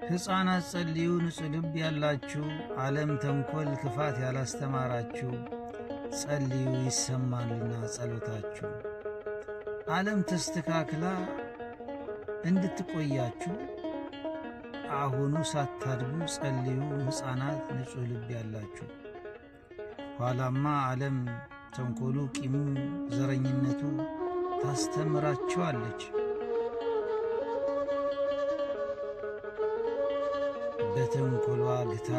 ሕፃናት ጸልዩ ንጹሕ ልብ ያላችሁ፣ ዓለም ተንኰል ክፋት ያላስተማራችሁ፣ ጸልዩ ይሰማልና ጸሎታችሁ። ዓለም ተስተካክላ እንድትቆያችሁ አሁኑ ሳታድጉ ጸልዩ ሕፃናት ንጹሕ ልብ ያላችሁ። ኋላማ ዓለም ተንኰሉ፣ ቂሙ፣ ዘረኝነቱ ታስተምራችኋለች። በተንኰሏ ግታ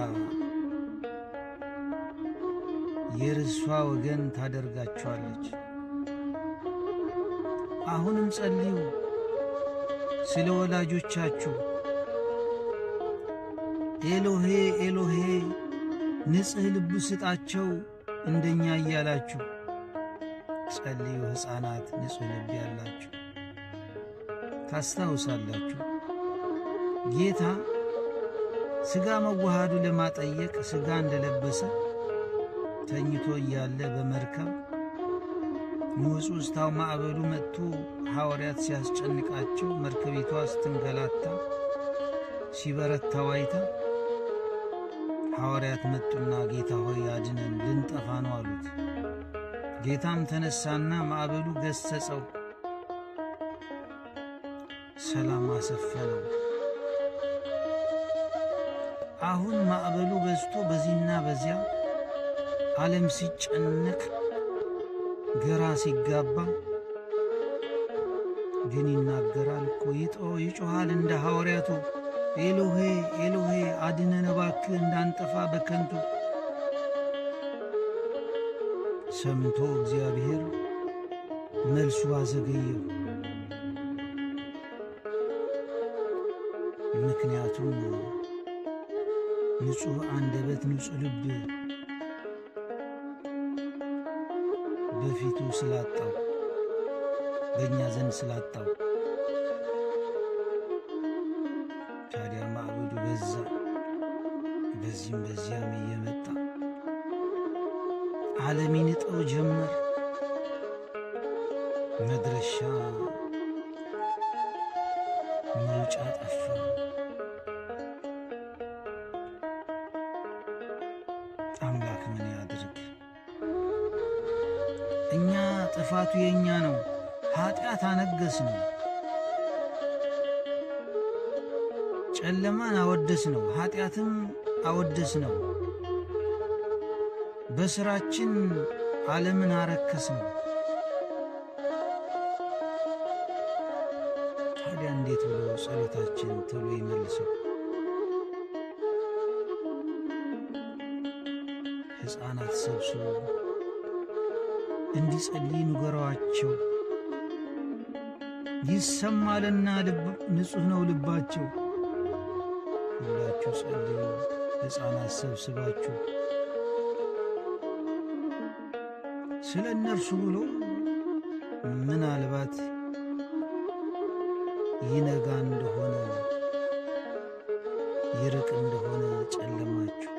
የርሷ ወገን ታደርጋችኋለች። አሁንም ጸልዩ ስለ ወላጆቻችሁ። ኤሎሄ ኤሎሄ ንጽሕ ልብ ስጣቸው እንደኛ እያላችሁ ጸልዩ ሕፃናት ንጹሕ ልብ ያላችሁ። ታስታውሳላችሁ ጌታ ሥጋ መዋሃዱ ለማጠየቅ ሥጋ እንደለበሰ ተኝቶ እያለ በመርከብ ንውጽውጽታው ማዕበሉ መጥቶ ሐዋርያት ሲያስጨንቃቸው መርከቢቷ ስትንገላታ ሲበረታ ዋይታ ሐዋርያት መጡና ጌታ ሆይ አድነን ልንጠፋ ነው አሉት። ጌታም ተነሳና ማዕበሉ ገሠጸው፣ ሰላም አሰፈነው። አሁን ማዕበሉ በዝቶ በዚህና በዚያ ዓለም ሲጨነቅ ግራ ሲጋባ ግን ይናገራል እኮ ይጮኻል እንደ ሐዋርያቱ ኤሎሄ ኤሎሄ አድነን እባክህ እንዳንጠፋ በከንቱ። ሰምቶ እግዚአብሔር መልሱ አዘገየው። ምክንያቱም ንጹሕ አንደበት ንጹሕ ልብ በፊቱ ስላጣው፣ በእኛ ዘንድ ስላጣው። ታዲያ ማዕበሉ በዛ፣ በዚህም በዚያም እየመጣ ዓለም ይንጠው ጀመር። መድረሻ መውጫ ጠፋ። አምላክ ምን ያድርግ? እኛ ጥፋቱ የኛ ነው፣ ኀጢአት አነገስ ነው። ጨለማን አወደስ ነው፣ ኀጢአትም አወደስ ነው። በሥራችን ዓለምን አረከስ ነው። ታዲያ እንዴት ብሎ ጸሎታችን ቶሎ ይመልሰው? ሕፃናት ሰብስቡ እንዲጸልይ ንገሯቸው። ይሰማልና ንጹሕ ነው ልባቸው። ሁላችሁ ጸልዩ ሕፃናት ሰብስባችሁ። ስለ እነርሱ ብሎ ምናልባት ይነጋ እንደሆነ ይርቅ እንደሆነ ጨለማችሁ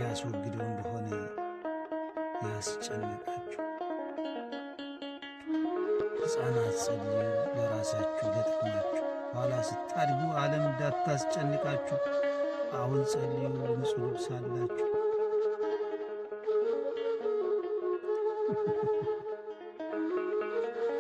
ያስወግደው እንደሆነ ያስጨነቃችሁ ሕፃናት ጸልዩ ለራሳችሁ ለጥቅማችሁ። ኋላ ስታድጉ ዓለም እንዳታስጨንቃችሁ አሁን ጸልዩ ንጹሕ ልብ ሳላችሁ።